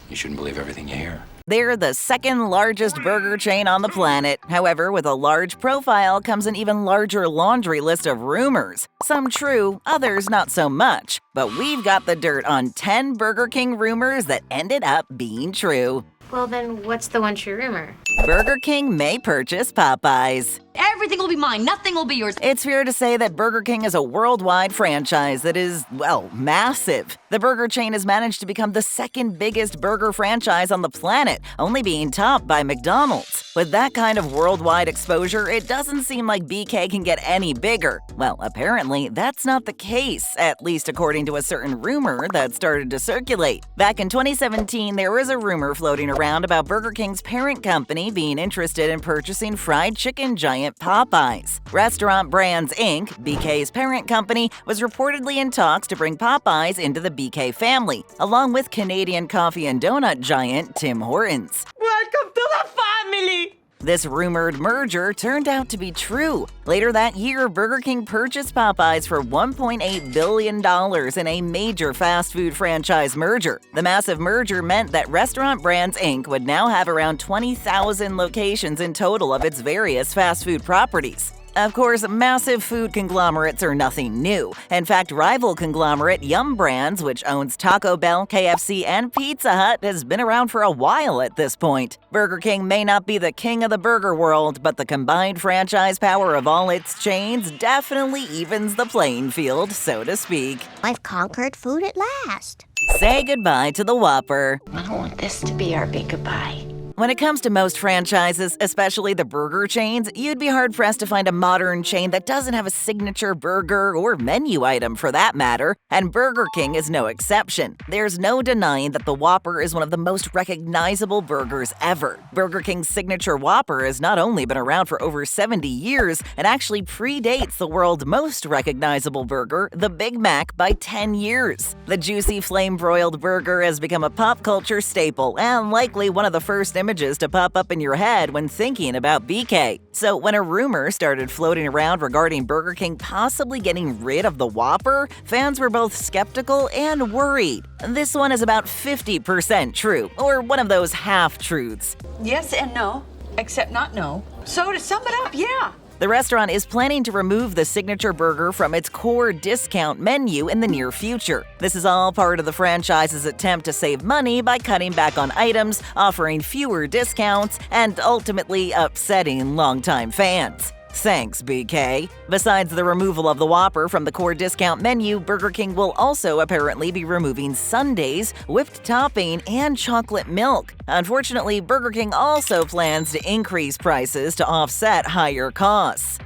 You shouldn't believe everything you hear. They're the second largest burger chain on the planet. However, with a large profile comes an even larger laundry list of rumors. Some true, others not so much. But we've got the dirt on 10 Burger King rumors that ended up being true. Well, then what's the one true rumor? Burger King may purchase Popeyes. Everything will be mine. Nothing will be yours. It's fair to say that Burger King is a worldwide franchise that is, well, massive. The burger chain has managed to become the second biggest burger franchise on the planet, only being topped by McDonald's. With that kind of worldwide exposure, it doesn't seem like BK can get any bigger. Well, apparently, that's not the case, at least according to a certain rumor that started to circulate. Back in 2017, there was a rumor floating around about Burger King's parent company being interested in purchasing fried chicken giant Popeyes. Restaurant Brands Inc., BK's parent company, was reportedly in talks to bring Popeyes into the BK family, along with Canadian coffee and donut giant Tim Hortons. Welcome to the family! This rumored merger turned out to be true. Later that year, Burger King purchased Popeyes for $1.8 billion in a major fast food franchise merger. The massive merger meant that Restaurant Brands Inc. would now have around 20,000 locations in total of its various fast food properties. Of course, massive food conglomerates are nothing new. In fact, rival conglomerate Yum! Brands, which owns Taco Bell, KFC, and Pizza Hut, has been around for a while at this point. Burger King may not be the king of the burger world, but the combined franchise power of all its chains definitely evens the playing field, so to speak. I've conquered food at last. Say goodbye to the Whopper. I don't want this to be our big goodbye. When it comes to most franchises, especially the burger chains, you'd be hard-pressed to find a modern chain that doesn't have a signature burger or menu item for that matter, and Burger King is no exception. There's no denying that the Whopper is one of the most recognizable burgers ever. Burger King's signature Whopper has not only been around for over 70 years, it actually predates the world's most recognizable burger, the Big Mac, by 10 years. The juicy flame-broiled burger has become a pop culture staple and likely one of the first images to pop up in your head when thinking about BK. So when a rumor started floating around regarding Burger King possibly getting rid of the Whopper, fans were both skeptical and worried. This one is about 50% true, or one of those half-truths. Yes and no, except not no. So to sum it up, yeah. The restaurant is planning to remove the signature burger from its core discount menu in the near future. This is all part of the franchise's attempt to save money by cutting back on items, offering fewer discounts, and ultimately upsetting longtime fans. Thanks, BK. Besides the removal of the Whopper from the core discount menu, Burger King will also apparently be removing sundaes, whipped topping, and chocolate milk. Unfortunately, Burger King also plans to increase prices to offset higher costs.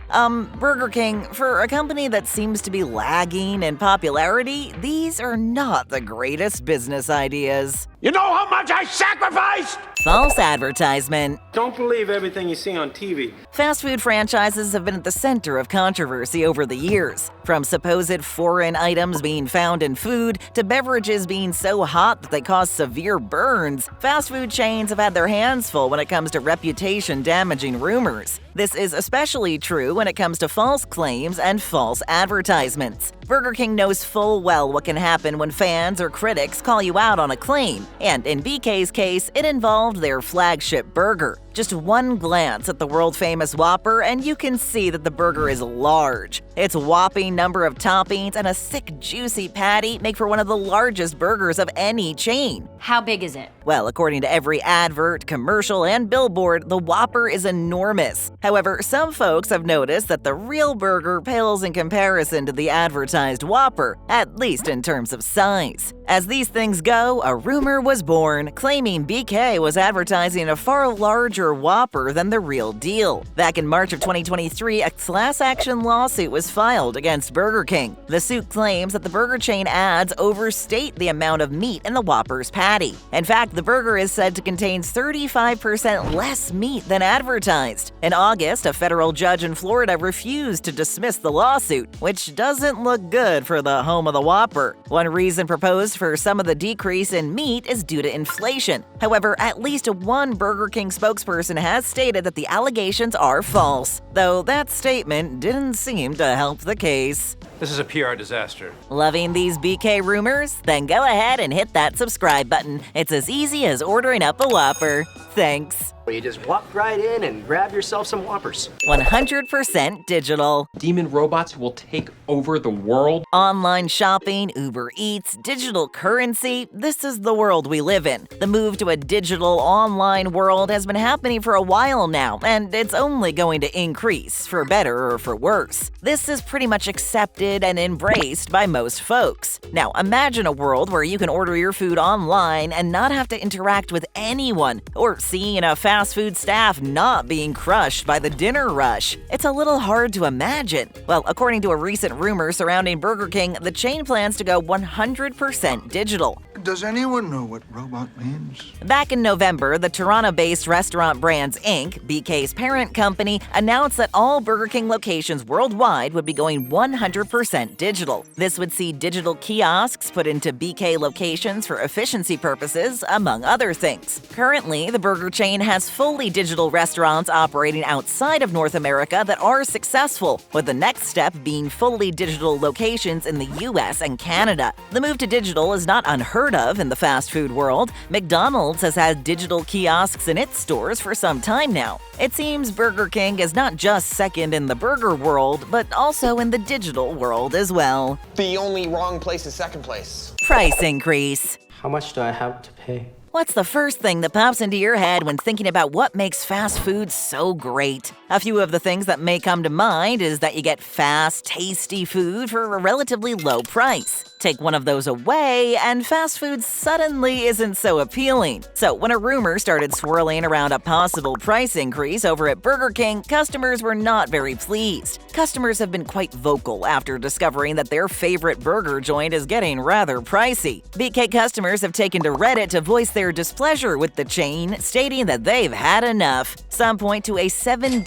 Burger King, for a company that seems to be lagging in popularity, these are not the greatest business ideas. You know how much I sacrificed? False advertisement. Don't believe everything you see on TV. Fast food franchises have been at the center of controversy over the years. From supposed foreign items being found in food to beverages being so hot that they cause severe burns, fast food chains have had their hands full when it comes to reputation-damaging rumors. This is especially true when it comes to false claims and false advertisements. Burger King knows full well what can happen when fans or critics call you out on a claim, and in BK's case, it involved their flagship burger. Just one glance at the world-famous Whopper and you can see that the burger is large. Its whopping number of toppings and a thick, juicy patty make for one of the largest burgers of any chain. How big is it? Well, according to every advert, commercial, and billboard, the Whopper is enormous. However, some folks have noticed that the real burger pales in comparison to the advertised Whopper, at least in terms of size. As these things go, a rumor was born claiming BK was advertising a far larger Whopper than the real deal. Back in March of 2023, a class action lawsuit was filed against Burger King. The suit claims that the burger chain ads overstate the amount of meat in the Whopper's patty. In fact, the burger is said to contain 35% less meat than advertised. In August, a federal judge in Florida refused to dismiss the lawsuit, which doesn't look look good for the home of the Whopper. One reason proposed for some of the decrease in meat is due to inflation. However, at least one Burger King spokesperson has stated that the allegations are false, though that statement didn't seem to help the case. This is a PR disaster. Loving these BK rumors? Then go ahead and hit that subscribe button. It's as easy as ordering up a Whopper. Thanks. You just walk right in and grab yourself some Whoppers. 100% digital. Demon robots will take over the world. Online shopping, Uber Eats, digital currency, this is the world we live in. The move to a digital online world has been happening for a while now, and it's only going to increase, for better or for worse. This is pretty much accepted and embraced by most folks. Now, imagine a world where you can order your food online and not have to interact with anyone, or seeing a fast food staff not being crushed by the dinner rush. It's a little hard to imagine. Well, according to a recent rumor surrounding Burger King, the chain plans to go 100% digital. Does anyone know what robot means? Back in November, the Toronto-based Restaurant Brands Inc., BK's parent company, announced that all Burger King locations worldwide would be going 100% digital. This would see digital kiosks put into BK locations for efficiency purposes, among other things. Currently, the burger chain has fully digital restaurants operating outside of North America that are successful, with the next step being fully digital locations in the US and Canada. The move to digital is not unheard of in the fast food world. McDonald's has had digital kiosks in its stores for some time now. It seems Burger King is not just second in the burger world, but also in the digital world as well. The only wrong place is second place. Price increase. How much do I have to pay? What's the first thing that pops into your head when thinking about what makes fast food so great? A few of the things that may come to mind is that you get fast, tasty food for a relatively low price. Take one of those away, and fast food suddenly isn't so appealing. So when a rumor started swirling around a possible price increase over at Burger King, customers were not very pleased. Customers have been quite vocal after discovering that their favorite burger joint is getting rather pricey. BK customers have taken to Reddit to voice their displeasure with the chain, stating that they've had enough. Some point to a $7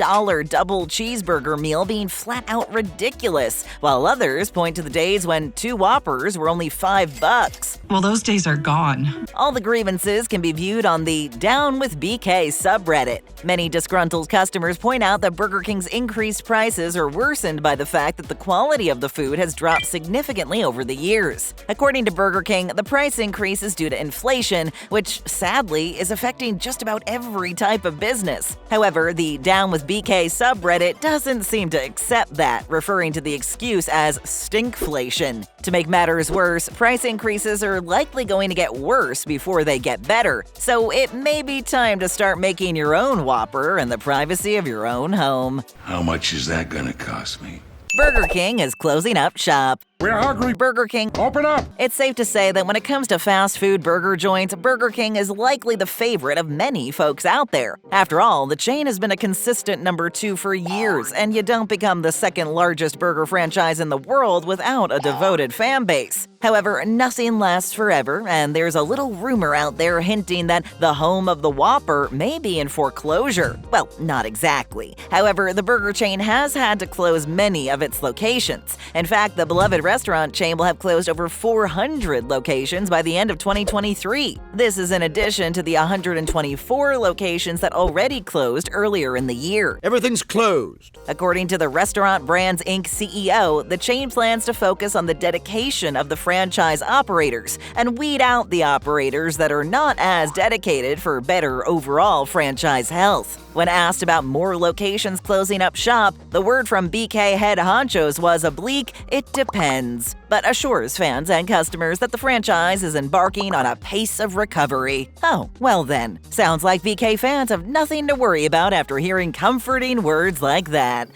double cheeseburger meal being flat out ridiculous, while others point to the days when 2 Whoppers were only $5. Well, those days are gone. All the grievances can be viewed on the Down with BK subreddit. Many disgruntled customers point out that Burger King's increased prices are worsened by the fact that the quality of the food has dropped significantly over the years. According to Burger King, the price increase is due to inflation, which sadly is affecting just about every type of business. However, the Down with BK subreddit doesn't seem to accept that, referring to the excuse as stinkflation. To make matters worse, price increases are likely going to get worse before they get better, so it may be time to start making your own Whopper in the privacy of your own home. How much is that gonna cost me? Burger King is closing up shop. We're hungry. Burger King. Open up. It's safe to say that when it comes to fast food burger joints, Burger King is likely the favorite of many folks out there. After all, the chain has been a consistent number 2 for years, and you don't become the second largest burger franchise in the world without a devoted fan base. However, nothing lasts forever, and there's a little rumor out there hinting that the home of the Whopper may be in foreclosure. Well, not exactly. However, the burger chain has had to close many of its locations. In fact, the beloved restaurant chain will have closed over 400 locations by the end of 2023. This is in addition to the 124 locations that already closed earlier in the year. Everything's closed. According to the Restaurant Brands Inc. CEO, the chain plans to focus on the dedication of the franchise operators and weed out the operators that are not as dedicated for better overall franchise health. When asked about more locations closing up shop, the word from BK head honchos was oblique, "It depends," but assures fans and customers that the franchise is embarking on a pace of recovery. Oh, well then. Sounds like BK fans have nothing to worry about after hearing comforting words like that.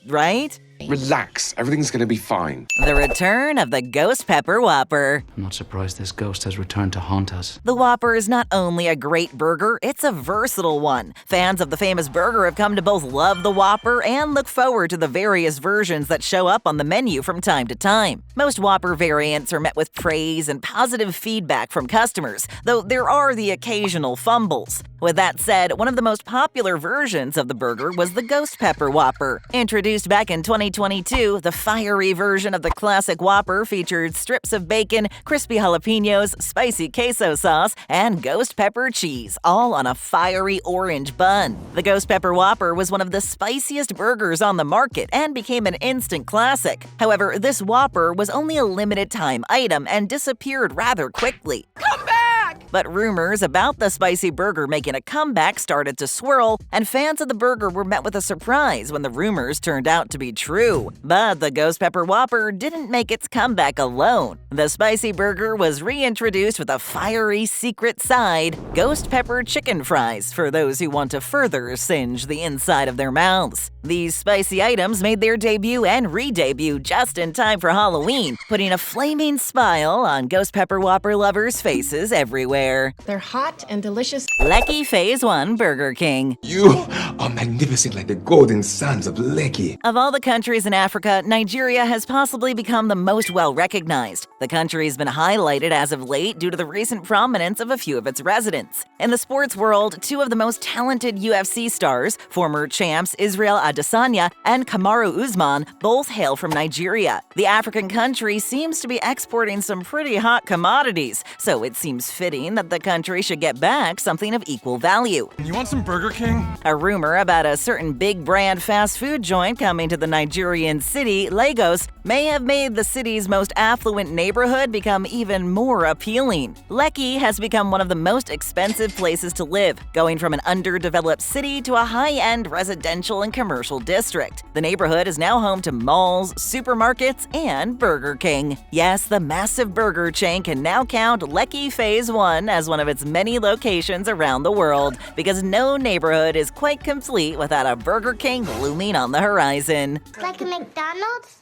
Right? Relax, everything's gonna be fine. The return of the Ghost Pepper Whopper. I'm not surprised this ghost has returned to haunt us. The Whopper is not only a great burger, it's a versatile one. Fans of the famous burger have come to both love the Whopper and look forward to the various versions that show up on the menu from time to time. Most Whopper variants are met with praise and positive feedback from customers, though there are the occasional fumbles. With that said, one of the most popular versions of the burger was the Ghost Pepper Whopper. Introduced back in 2022, the fiery version of the classic Whopper featured strips of bacon, crispy jalapenos, spicy queso sauce, and ghost pepper cheese, all on a fiery orange bun. The Ghost Pepper Whopper was one of the spiciest burgers on the market and became an instant classic. However, this Whopper was only a limited-time item and disappeared rather quickly. Come back! But rumors about the spicy burger making a comeback started to swirl, and fans of the burger were met with a surprise when the rumors turned out to be true. But the Ghost Pepper Whopper didn't make its comeback alone. The spicy burger was reintroduced with a fiery secret side, ghost pepper chicken fries, for those who want to further singe the inside of their mouths. These spicy items made their debut and re-debut just in time for Halloween, putting a flaming smile on Ghost Pepper Whopper lovers' faces everywhere. They're hot and delicious. Lecky Phase 1 Burger King. You are magnificent like the golden sands of Lekki. Of all the countries in Africa, Nigeria has possibly become the most well-recognized. The country's been highlighted as of late due to the recent prominence of a few of its residents. In the sports world, two of the most talented UFC stars, former champs Israel Adesanya and Kamaru Usman, both hail from Nigeria. The African country seems to be exporting some pretty hot commodities, so it seems fitting that the country should get back something of equal value. You want some Burger King? A rumor about a certain big brand fast food joint coming to the Nigerian city, Lagos, may have made the city's most affluent neighborhood become even more appealing. Lekki has become one of the most expensive places to live, going from an underdeveloped city to a high-end residential and commercial district. The neighborhood is now home to malls, supermarkets, and Burger King. Yes, the massive burger chain can now count Lekki Phase 1 as one of its many locations around the world, because no neighborhood is quite complete without a Burger King looming on the horizon. Like a McDonald's?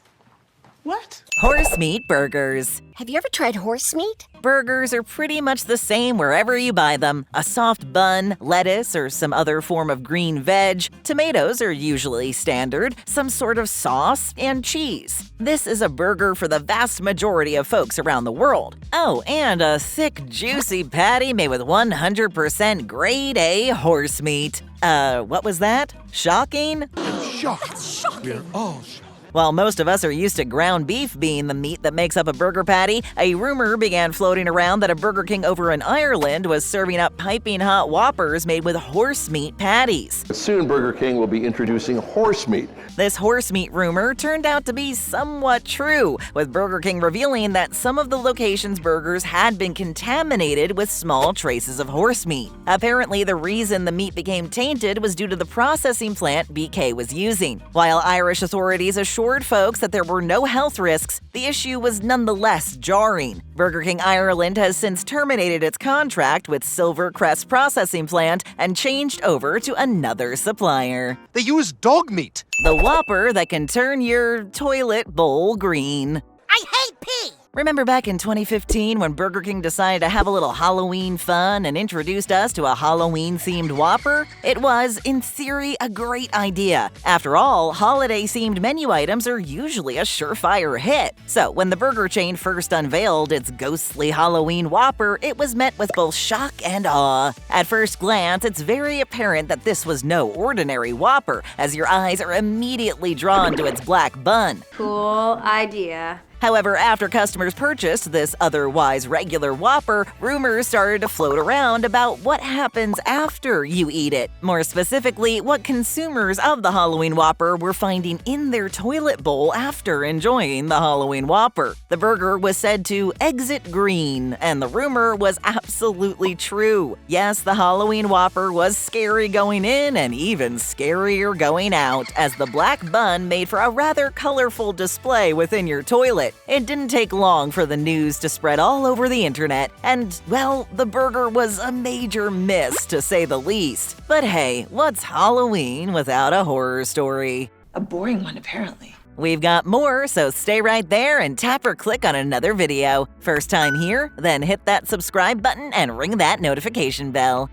What? Horse meat burgers. Have you ever tried horse meat? Burgers are pretty much the same wherever you buy them. A soft bun, lettuce, or some other form of green veg. Tomatoes are usually standard, some sort of sauce, and cheese. This is a burger for the vast majority of folks around the world. Oh, and a thick, juicy patty made with 100% grade A horse meat. What was that? Shocking? We're all shocked. While most of us are used to ground beef being the meat that makes up a burger patty, a rumor began floating around that a Burger King over in Ireland was serving up piping hot Whoppers made with horse meat patties. Soon Burger King will be introducing horse meat. This horse meat rumor turned out to be somewhat true, with Burger King revealing that some of the location's burgers had been contaminated with small traces of horse meat. Apparently, the reason the meat became tainted was due to the processing plant BK was using. While Irish authorities assured folks that there were no health risks, the issue was nonetheless jarring. Burger King Ireland has since terminated its contract with Silvercrest Processing Plant and changed over to another supplier. They use dog meat. The Whopper that can turn your toilet bowl green. I hate pee! Remember back in 2015 when Burger King decided to have a little Halloween fun and introduced us to a Halloween-themed Whopper? It was, in theory, a great idea. After all, holiday-themed menu items are usually a surefire hit. So when the burger chain first unveiled its ghostly Halloween Whopper, it was met with both shock and awe. At first glance, it's very apparent that this was no ordinary Whopper, as your eyes are immediately drawn to its black bun. Cool idea. However, after customers purchased this otherwise regular Whopper, rumors started to float around about what happens after you eat it. More specifically, what consumers of the Halloween Whopper were finding in their toilet bowl after enjoying the Halloween Whopper. The burger was said to exit green, and the rumor was absolutely true. Yes, the Halloween Whopper was scary going in and even scarier going out, as the black bun made for a rather colorful display within your toilet. It didn't take long for the news to spread all over the internet, and, well, the burger was a major miss to say the least. But hey, what's Halloween without a horror story? A boring one, apparently. We've got more, so stay right there and tap or click on another video. First time here? Then hit that subscribe button and ring that notification bell.